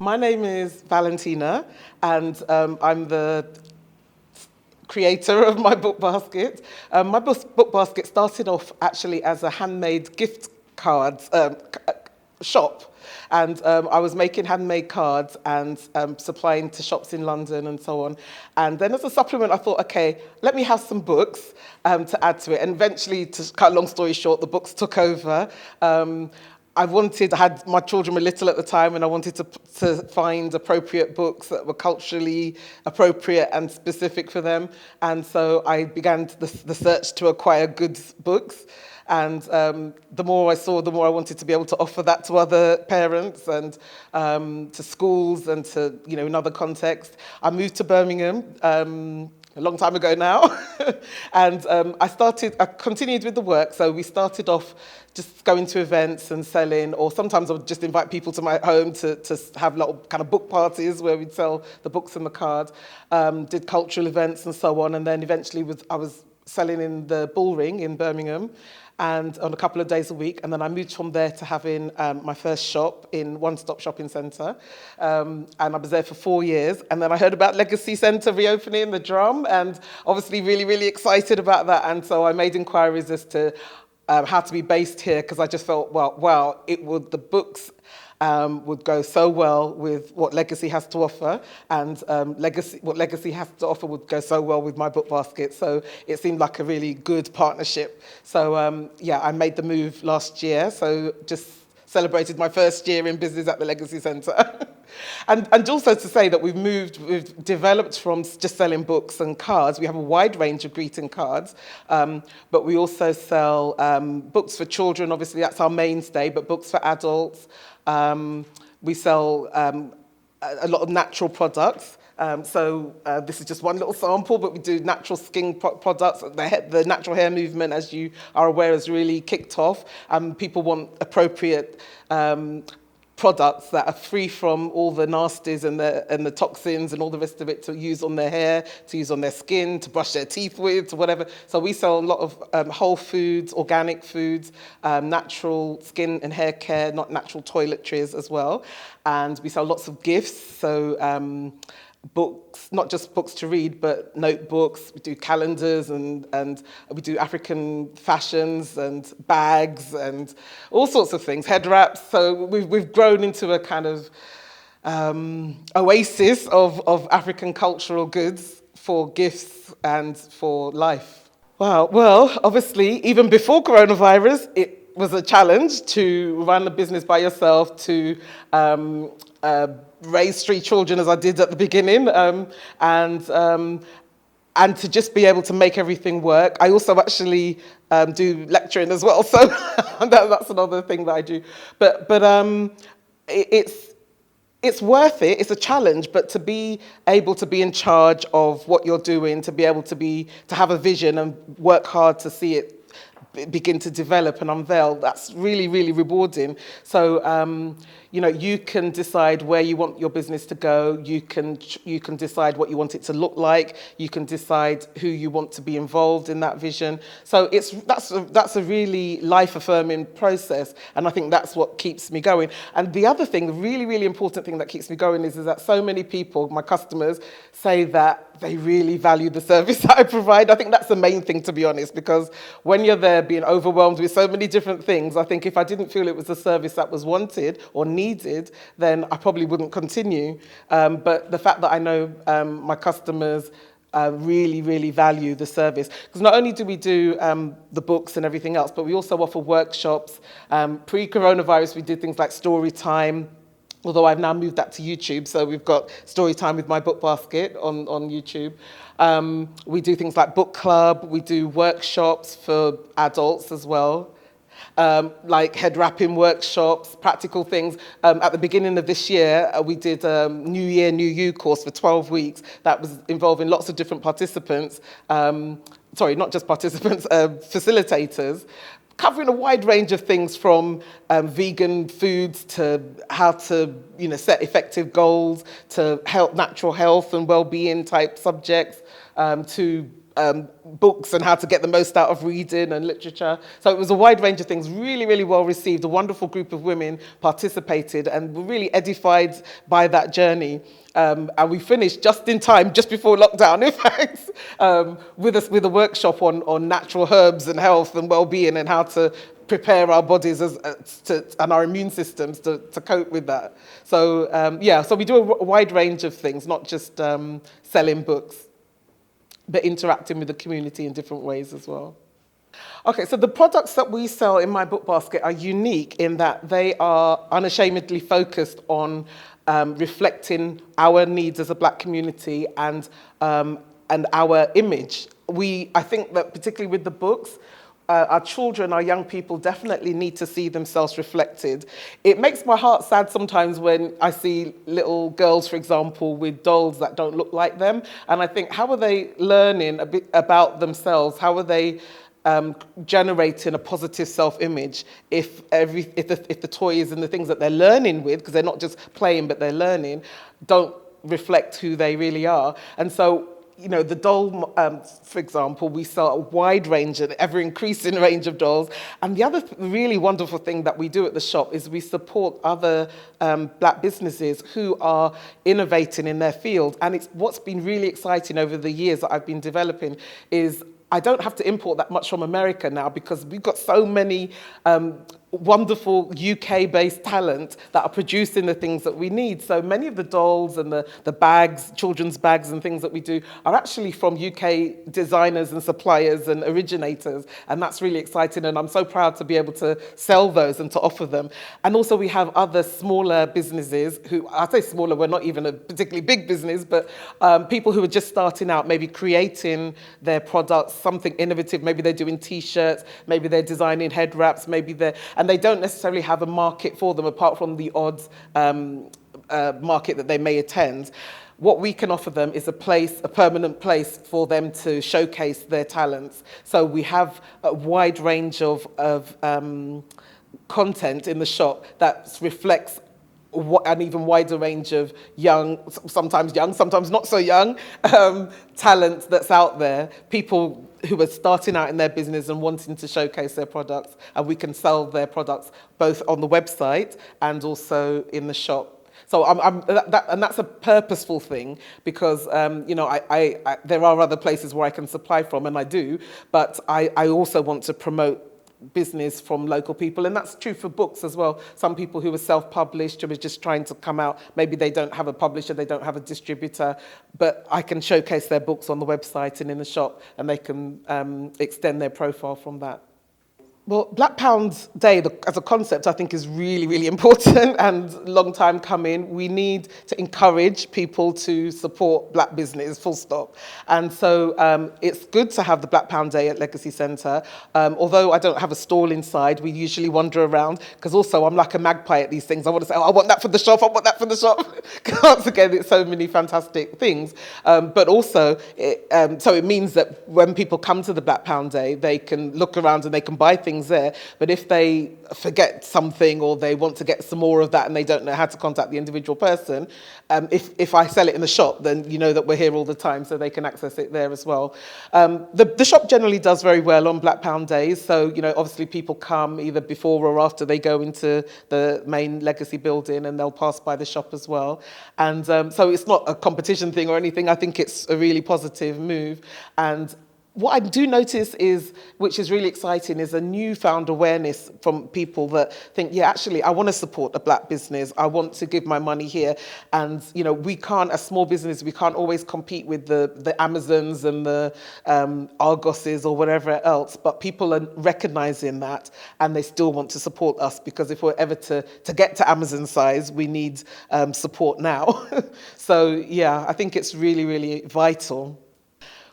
My name is Valentina, and I'm the creator of my book basket. My book basket started off actually as a handmade gift cards shop. And I was making handmade cards and supplying to shops in London and so on. And then as a supplement, I thought, okay, let me have some books to add to it. And eventually, to cut a long story short, the books took over. I had, my children were little at the time, and I wanted to find appropriate books that were culturally appropriate and specific for them. And so I began the search to acquire good books. And the more I saw, the more I wanted to be able to offer that to other parents and to schools and to, in other contexts. I moved to Birmingham a long time ago now. And I continued with the work. So we started off just going to events and selling, or sometimes I would just invite people to my home to have little kind of book parties where we'd sell the books and the cards, did cultural events and so on. And then eventually I was selling in the Bullring in Birmingham, and on a couple of days a week. And then I moved from there to having my first shop in One Stop Shopping Centre. And I was there for 4 years. And then I heard about Legacy Centre reopening, the Drum, and obviously really, really excited about that. And so I made inquiries as to how to be based here, because I just felt, the books would go so well with what Legacy has to offer, and what Legacy has to offer would go so well with my book basket. So it seemed like a really good partnership. So I made the move last year. So just celebrated my first year in business at the Legacy Centre. And also to say that we've developed from just selling books and cards. We have a wide range of greeting cards, but we also sell books for children. Obviously, that's our mainstay, but books for adults. We sell a lot of natural products. This is just one little sample, but we do natural skin products. The natural hair movement, as you are aware, has really kicked off. People want appropriate products that are free from all the nasties and the toxins and all the rest of it to use on their hair, to use on their skin, to brush their teeth with, to whatever. So we sell a lot of whole foods, organic foods, natural skin and hair care, not natural toiletries as well. And we sell lots of gifts. So books, not just books to read, but notebooks. We do calendars and we do African fashions and bags and all sorts of things, head wraps. So we've grown into a kind of oasis of African cultural goods for gifts and for life. Wow. Well, obviously, even before coronavirus, it was a challenge to run a business by yourself, to raise 3 children as I did at the beginning, and to just be able to make everything work. I also actually do lecturing as well, so that's another thing that I do. But it's worth it. It's a challenge, but to be able to be in charge of what you're doing, to be able to have a vision and work hard to see it begin to develop and unveil, that's really, really rewarding. So, you can decide where you want your business to go. You can decide what you want it to look like. You can decide who you want to be involved in that vision. So that's a really life-affirming process, and I think that's what keeps me going. And the other thing, the really, really important thing that keeps me going is that so many people, my customers, say that they really value the service that I provide. I think that's the main thing, to be honest, because when you're there being overwhelmed with so many different things, I think if I didn't feel it was a service that was wanted or needed, then I probably wouldn't continue. But the fact that I know my customers really, really value the service. Because not only do we do the books and everything else, but we also offer workshops. Pre-coronavirus, we did things like story time, although I've now moved that to YouTube, so we've got story time with my book basket on YouTube. We do things like book club, we do workshops for adults as well, like head wrapping workshops, practical things. At the beginning of this year, we did a New Year, New You course for 12 weeks that was involving lots of different participants, not just participants, facilitators, covering a wide range of things from vegan foods to how to set effective goals, to natural health and well-being type subjects, to books and how to get the most out of reading and literature. So it was a wide range of things, really, really well received. A wonderful group of women participated and were really edified by that journey. And we finished just in time, just before lockdown, in fact, with a workshop on natural herbs and health and well-being and how to prepare our bodies and our immune systems to cope with that. So so we do a wide range of things, not just selling books, but interacting with the community in different ways as well. Okay, so the products that we sell in my book basket are unique in that they are unashamedly focused on reflecting our needs as a Black community and our image. I think that particularly with the books, our children, our young people definitely need to see themselves reflected. It makes my heart sad sometimes when I see little girls, for example, with dolls that don't look like them. And I think, how are they learning a bit about themselves? How are they generating a positive self-image if the toys and the things that they're learning with, because they're not just playing but they're learning, don't reflect who they really are? And so, you know, the doll, for example, we sell a wide range, an ever-increasing range of dolls. And the other really wonderful thing that we do at the shop is we support other Black businesses who are innovating in their field. And what's been really exciting over the years that I've been developing is I don't have to import that much from America now because we've got so many wonderful UK-based talent that are producing the things that we need. So many of the dolls and the bags, children's bags and things that we do are actually from UK designers and suppliers and originators. And that's really exciting. And I'm so proud to be able to sell those and to offer them. And also we have other smaller businesses who, I say smaller, we're not even a particularly big business, but people who are just starting out, maybe creating their products, something innovative. Maybe they're doing T-shirts, maybe they're designing head wraps, and they don't necessarily have a market for them apart from the odd market that they may attend. What we can offer them is a permanent place for them to showcase their talents. So we have a wide range of content in the shop that reflects an even wider range of sometimes not so young, talent that's out there, people who are starting out in their business and wanting to showcase their products, and we can sell their products both on the website and also in the shop. So and that's a purposeful thing because there are other places where I can supply from, and I do, but I also want to promote business from local people, and that's true for books as well. Some people who are self-published, who are just trying to come out, maybe they don't have a publisher, they don't have a distributor, but I can showcase their books on the website and in the shop, and they can extend their profile from that. Well, Black Pound Day as a concept, I think, is really, really important and long time coming. We need to encourage people to support Black business, full stop. And so it's good to have the Black Pound Day at Legacy Centre. Although I don't have a stall inside, we usually wander around, because also I'm like a magpie at these things. I want to say, oh, I want that for the shop, I want that for the shop. Once again, it's so many fantastic things. But also, so it means that when people come to the Black Pound Day, they can look around and they can buy things there, but if they forget something or they want to get some more of that and they don't know how to contact the individual person, if I sell it in the shop, then you know that we're here all the time, so they can access it there as well. The shop generally does very well on Black Pound Days, so obviously people come either before or after they go into the main Legacy building, and they'll pass by the shop as well. And so it's not a competition thing or anything. I think it's a really positive move. And what I do notice is, which is really exciting, is a newfound awareness from people that think, yeah, actually, I want to support a Black business. I want to give my money here. And, we can't, as small business, we can't always compete with the Amazons and the Argoses or whatever else. But people are recognizing that, and they still want to support us, because if we're ever to get to Amazon size, we need support now. So, yeah, I think it's really, really vital.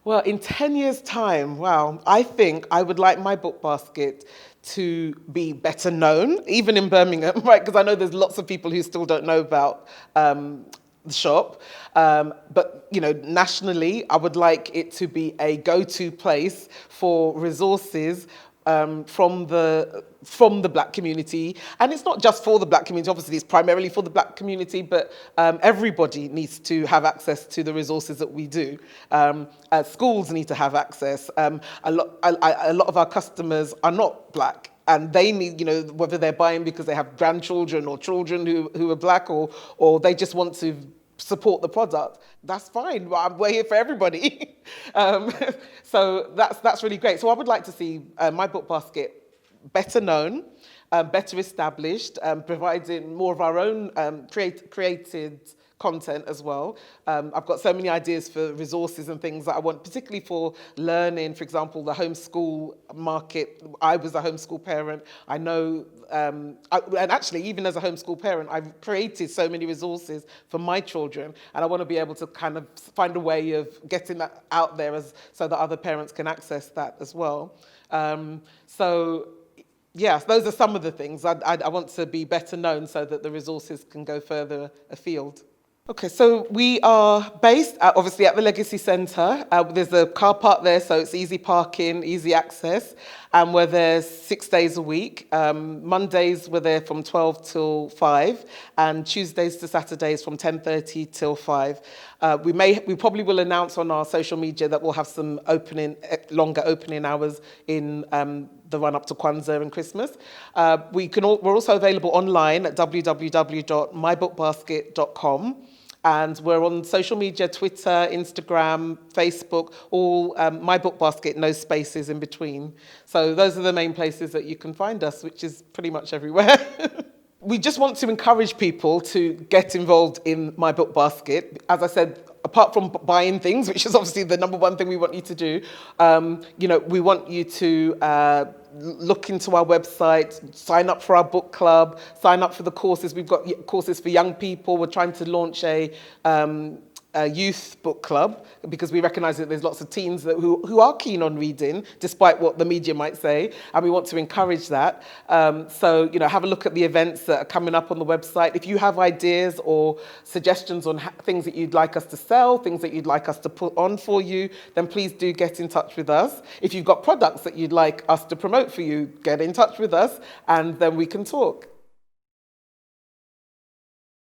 Well, in 10 years' time, wow, I think I would like my book basket to be better known, even in Birmingham, right? Because I know there's lots of people who still don't know about the shop. But, nationally, I would like it to be a go-to place for resources from the Black community, and it's not just for the Black community. Obviously, it's primarily for the Black community, but everybody needs to have access to the resources that we do. Schools need to have access. A lot of our customers are not Black. And they need, whether they're buying because they have grandchildren or children who are Black, or they just want to support the product, that's fine. We're here for everybody. So that's really great. So I would like to see My Book Basket better known, better established, providing more of our own created content as well. I've got so many ideas for resources and things that I want, particularly for learning. For example, the homeschool market. I was a homeschool parent. I know, and actually, even as a homeschool parent, I've created so many resources for my children, and I want to be able to kind of find a way of getting that out there so that other parents can access that as well. Yes, those are some of the things. I want to be better known so that the resources can go further afield. Okay, so we are based obviously at the Legacy Centre. There's a car park there, so it's easy parking, easy access, and we're there 6 days a week. Mondays we're there from 12 till 5, and Tuesdays to Saturdays from 10:30 till 5. We probably will announce on our social media that we'll have some longer opening hours in the run up to Kwanzaa and Christmas. We're also available online at www.mybookbasket.com. And we're on social media, Twitter, Instagram, Facebook, all My Book Basket, no spaces in between. So those are the main places that you can find us, which is pretty much everywhere. We just want to encourage people to get involved in My Book Basket. As I said, apart from buying things, which is obviously the number one thing we want you to do, we want you to look into our website, sign up for our book club, sign up for the courses. We've got courses for young people. We're trying to launch a youth book club because we recognise that there's lots of teens who are keen on reading, despite what the media might say, and we want to encourage that. So have a look at the events that are coming up on the website. If you have ideas or suggestions on things that you'd like us to sell, things that you'd like us to put on for you, then please do get in touch with us. If you've got products that you'd like us to promote for you, get in touch with us, and then we can talk.